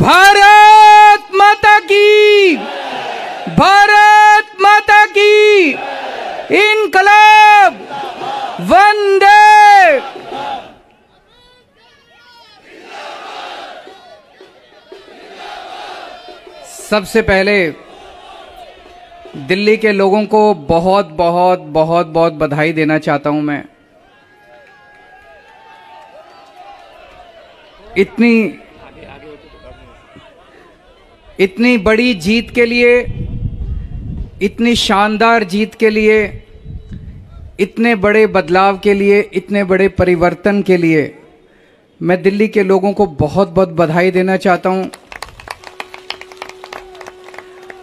भारत माता की, भारत माता की, इनकलाब, वंदे। सबसे पहले दिल्ली के लोगों को बहुत बहुत बहुत बहुत बधाई देना चाहता हूं मैं। इतनी बड़ी जीत के लिए, इतनी शानदार जीत के लिए, इतने बड़े बदलाव के लिए, इतने बड़े परिवर्तन के लिए मैं दिल्ली के लोगों को बहुत बहुत बधाई देना चाहता हूं।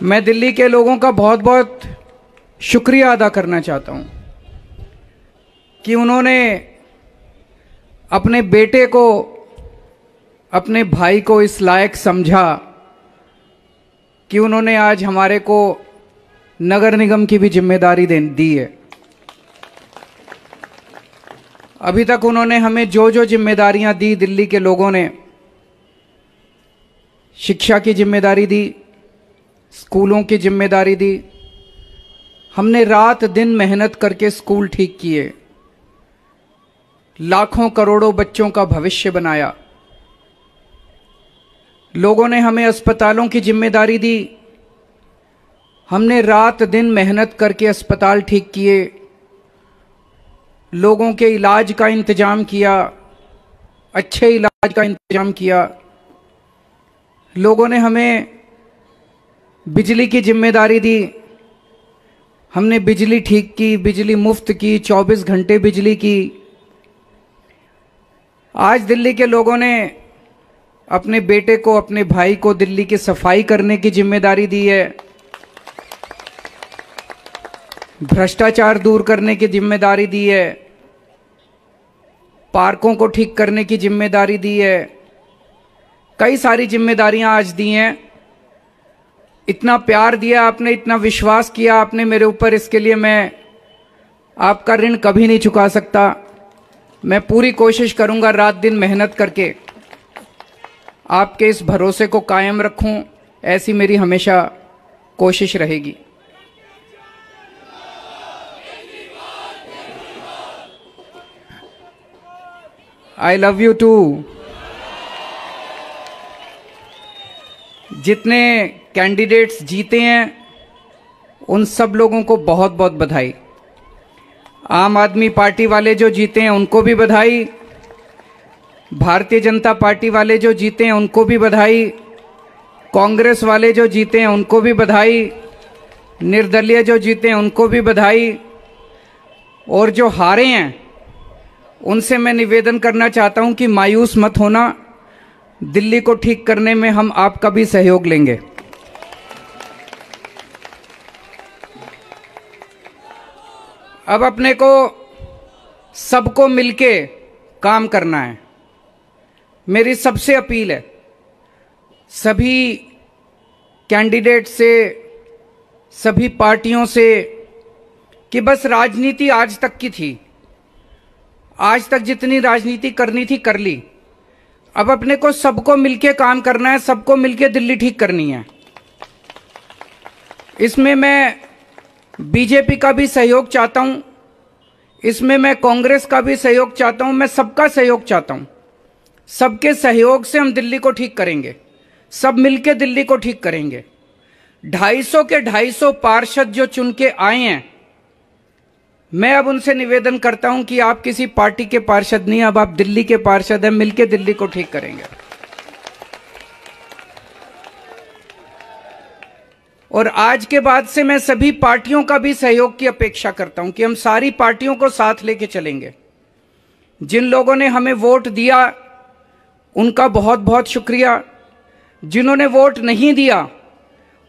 मैं दिल्ली के लोगों का बहुत बहुत शुक्रिया अदा करना चाहता हूं कि उन्होंने अपने बेटे को, अपने भाई को इस लायक समझा कि उन्होंने आज हमारे को नगर निगम की भी जिम्मेदारी दी है। अभी तक उन्होंने हमें जो जो जिम्मेदारियां दी, दिल्ली के लोगों ने शिक्षा की जिम्मेदारी दी, स्कूलों की जिम्मेदारी दी। हमने रात दिन मेहनत करके स्कूल ठीक किए, लाखों करोड़ों बच्चों का भविष्य बनाया। लोगों ने हमें अस्पतालों की जिम्मेदारी दी, हमने रात दिन मेहनत करके अस्पताल ठीक किए, लोगों के इलाज का इंतजाम किया, अच्छे इलाज का इंतजाम किया। लोगों ने हमें बिजली की जिम्मेदारी दी, हमने बिजली ठीक की, बिजली मुफ्त की, 24 घंटे बिजली की। आज दिल्ली के लोगों ने अपने बेटे को, अपने भाई को दिल्ली की सफाई करने की जिम्मेदारी दी है, भ्रष्टाचार दूर करने की जिम्मेदारी दी है, पार्कों को ठीक करने की जिम्मेदारी दी है। कई सारी जिम्मेदारियां आज दी हैं। इतना प्यार दिया आपने, इतना विश्वास किया आपने मेरे ऊपर, इसके लिए मैं आपका ऋण कभी नहीं चुका सकता। मैं पूरी कोशिश करूंगा रात दिन मेहनत करके आपके इस भरोसे को कायम रखूं, ऐसी मेरी हमेशा कोशिश रहेगी। I love you too. जितने कैंडिडेट्स जीते हैं उन सब लोगों को बहुत बहुत बधाई। आम आदमी पार्टी वाले जो जीते हैं उनको भी बधाई, भारतीय जनता पार्टी वाले जो जीते हैं उनको भी बधाई, कांग्रेस वाले जो जीते हैं उनको भी बधाई, निर्दलीय जो जीते हैं उनको भी बधाई, और जो हारे हैं उनसे मैं निवेदन करना चाहता हूं कि मायूस मत होना, दिल्ली को ठीक करने में हम आपका भी सहयोग लेंगे। अब अपने को सबको मिलके काम करना है। मेरी सबसे अपील है सभी कैंडिडेट से, सभी पार्टियों से, कि बस राजनीति आज तक की थी, आज तक जितनी राजनीति करनी थी कर ली। अब अपने को सबको मिलके काम करना है, सबको मिलके दिल्ली ठीक करनी है। इसमें मैं बीजेपी का भी सहयोग चाहता हूं, इसमें मैं कांग्रेस का भी सहयोग चाहता हूं, मैं सबका सहयोग चाहता हूं। सबके सहयोग से हम दिल्ली को ठीक करेंगे, सब मिलके दिल्ली को ठीक करेंगे। 250 के 250 पार्षद जो चुन के आए हैं, मैं अब उनसे निवेदन करता हूं कि आप किसी पार्टी के पार्षद नहीं, अब आप दिल्ली के पार्षद हैं, मिलके दिल्ली को ठीक करेंगे। और आज के बाद से मैं सभी पार्टियों का भी सहयोग की अपेक्षा करता हूं कि हम सारी पार्टियों को साथ लेके चलेंगे। जिन लोगों ने हमें वोट दिया उनका बहुत बहुत शुक्रिया, जिन्होंने वोट नहीं दिया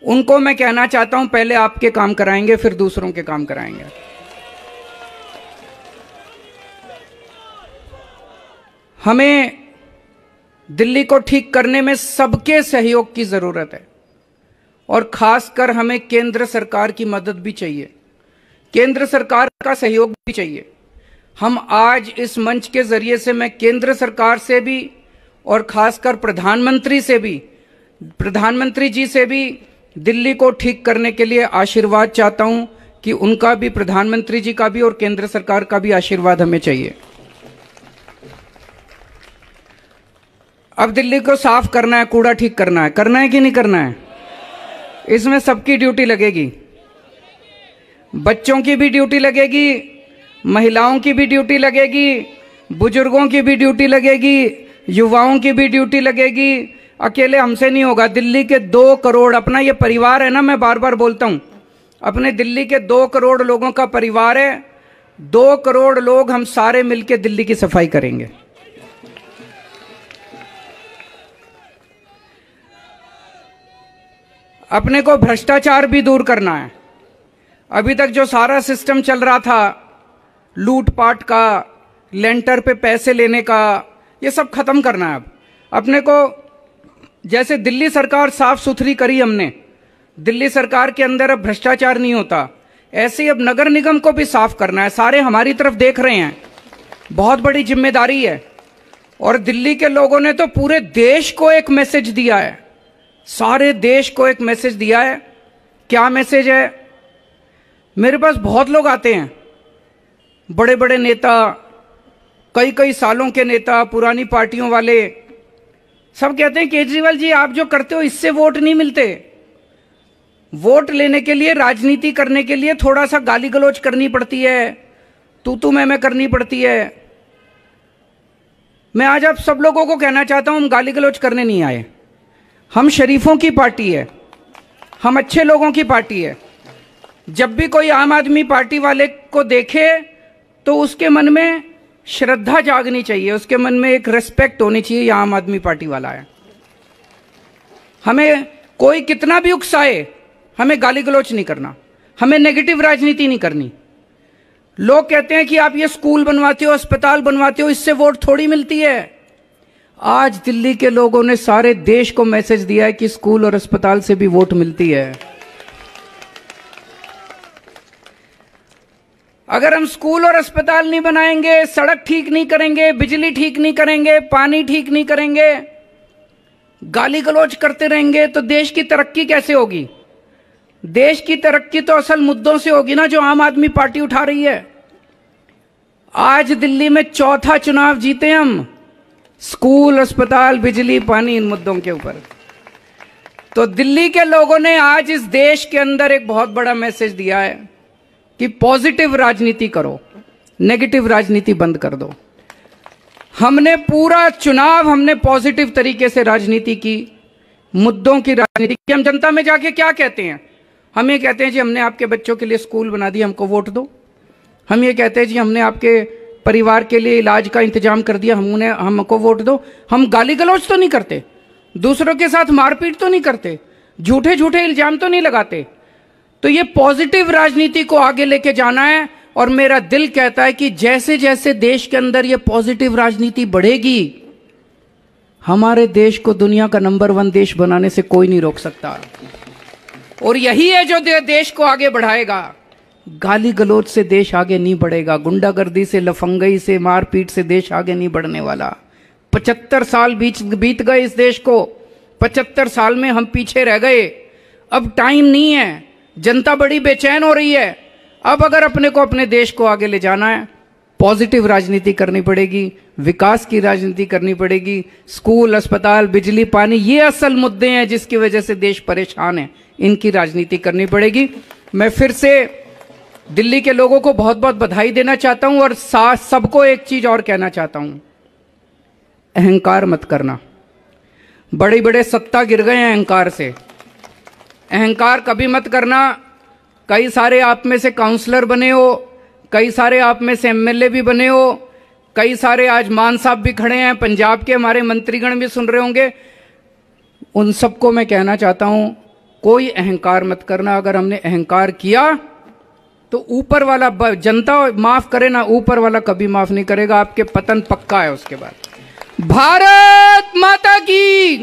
उनको मैं कहना चाहता हूं पहले आपके काम कराएंगे फिर दूसरों के काम कराएंगे। हमें दिल्ली को ठीक करने में सबके सहयोग की जरूरत है, और खासकर हमें केंद्र सरकार की मदद भी चाहिए, केंद्र सरकार का सहयोग भी चाहिए। हम आज इस मंच के जरिए से मैं केंद्र सरकार से भी और खासकर प्रधानमंत्री से भी प्रधानमंत्री जी से भी दिल्ली को ठीक करने के लिए आशीर्वाद चाहता हूं कि उनका भी, प्रधानमंत्री जी का भी और केंद्र सरकार का भी आशीर्वाद हमें चाहिए। अब दिल्ली को साफ करना है, कूड़ा ठीक करना है कि नहीं करना है? इसमें सबकी ड्यूटी लगेगी। बच्चों की भी ड्यूटी लगेगी, महिलाओं की भी ड्यूटी लगेगी, बुजुर्गों की भी ड्यूटी लगेगी, युवाओं की भी ड्यूटी लगेगी। अकेले हमसे नहीं होगा। दिल्ली के 2 करोड़, अपना ये परिवार है ना, मैं बार बार बोलता हूं, अपने दिल्ली के 2 करोड़ लोगों का परिवार है। 2 करोड़ लोग हम सारे मिलकर दिल्ली की सफाई करेंगे। अपने को भ्रष्टाचार भी दूर करना है। अभी तक जो सारा सिस्टम चल रहा था, लूटपाट का, लेंटर पे पैसे लेने का, ये सब खत्म करना है। अब अपने को, जैसे दिल्ली सरकार साफ सुथरी करी हमने, दिल्ली सरकार के अंदर अब भ्रष्टाचार नहीं होता, ऐसे ही अब नगर निगम को भी साफ करना है। सारे हमारी तरफ देख रहे हैं, बहुत बड़ी जिम्मेदारी है। और दिल्ली के लोगों ने तो पूरे देश को एक मैसेज दिया है, सारे देश को एक मैसेज दिया है। क्या मैसेज है? मेरे पास बहुत लोग आते हैं, बड़े बड़े नेता, कई कई सालों के नेता, पुरानी पार्टियों वाले, सब कहते हैं केजरीवाल जी आप जो करते हो इससे वोट नहीं मिलते। वोट लेने के लिए, राजनीति करने के लिए थोड़ा सा गाली गलौज करनी पड़ती है, तू मैं करनी पड़ती है। मैं आज आप सब लोगों को कहना चाहता हूं, हम गाली गलौज करने नहीं आए। हम शरीफों की पार्टी है, हम अच्छे लोगों की पार्टी है। जब भी कोई आम आदमी पार्टी वाले को देखे तो उसके मन में श्रद्धा जागनी चाहिए, उसके मन में एक रेस्पेक्ट होनी चाहिए, यह आम आदमी पार्टी वाला है। हमें कोई कितना भी उकसाए, हमें गाली गलौच नहीं करना, हमें नेगेटिव राजनीति नहीं करनी। लोग कहते हैं कि आप ये स्कूल बनवाते हो, अस्पताल बनवाते हो, इससे वोट थोड़ी मिलती है। आज दिल्ली के लोगों ने सारे देश को मैसेज दिया है कि स्कूल और अस्पताल से भी वोट मिलती है। अगर हम स्कूल और अस्पताल नहीं बनाएंगे, सड़क ठीक नहीं करेंगे, बिजली ठीक नहीं करेंगे, पानी ठीक नहीं करेंगे, गाली गलौज करते रहेंगे, तो देश की तरक्की कैसे होगी? देश की तरक्की तो असल मुद्दों से होगी ना, जो आम आदमी पार्टी उठा रही है। आज दिल्ली में 4था चुनाव जीते हम, स्कूल, अस्पताल, बिजली, पानी, इन मुद्दों के ऊपर। तो दिल्ली के लोगों ने आज इस देश के अंदर एक बहुत बड़ा मैसेज दिया है कि पॉजिटिव राजनीति करो, नेगेटिव राजनीति बंद कर दो। हमने पूरा चुनाव, हमने पॉजिटिव तरीके से राजनीति की, मुद्दों की राजनीति की। हम जनता में जाके क्या कहते हैं? हम ये कहते हैं जी हमने आपके बच्चों के लिए स्कूल बना दिया, हमको वोट दो। हम ये कहते हैं जी हमने आपके परिवार के लिए इलाज का इंतजाम कर दिया, हमको वोट दो। हम गाली गलौज तो नहीं करते, दूसरों के साथ मारपीट तो नहीं करते, झूठे झूठे इल्जाम तो नहीं लगाते। तो ये पॉजिटिव राजनीति को आगे लेके जाना है। और मेरा दिल कहता है कि जैसे जैसे देश के अंदर ये पॉजिटिव राजनीति बढ़ेगी, हमारे देश को दुनिया का नंबर 1 देश बनाने से कोई नहीं रोक सकता। और यही है जो देश को आगे बढ़ाएगा। गाली गलौज से देश आगे नहीं बढ़ेगा, गुंडागर्दी से, लफंगई से, मारपीट से देश आगे नहीं बढ़ने वाला। 75 साल बीत गए इस देश को, 75 साल में हम पीछे रह गए। अब टाइम नहीं है, जनता बड़ी बेचैन हो रही है। अब अगर अपने को, अपने देश को आगे ले जाना है, पॉजिटिव राजनीति करनी पड़ेगी, विकास की राजनीति करनी पड़ेगी। स्कूल, अस्पताल, बिजली, पानी, ये असल मुद्दे हैं जिसकी वजह से देश परेशान है, इनकी राजनीति करनी पड़ेगी। मैं फिर से दिल्ली के लोगों को बहुत बहुत बधाई देना चाहता हूं और सबको एक चीज और कहना चाहता हूं, अहंकार मत करना। बड़े बड़े सत्ता गिर गए हैं अहंकार से, अहंकार कभी मत करना। कई सारे आप में से काउंसलर बने हो, कई सारे आप में से एमएलए भी बने हो, कई सारे आज मान साहब भी खड़े हैं, पंजाब के हमारे मंत्रीगण भी सुन रहे होंगे। उन सबको मैं कहना चाहता हूं, कोई अहंकार मत करना। अगर हमने अहंकार किया तो ऊपर वाला, जनता माफ करे ना, ऊपर वाला कभी माफ नहीं करेगा, आपके पतन पक्का है। उसके बाद भारत माता की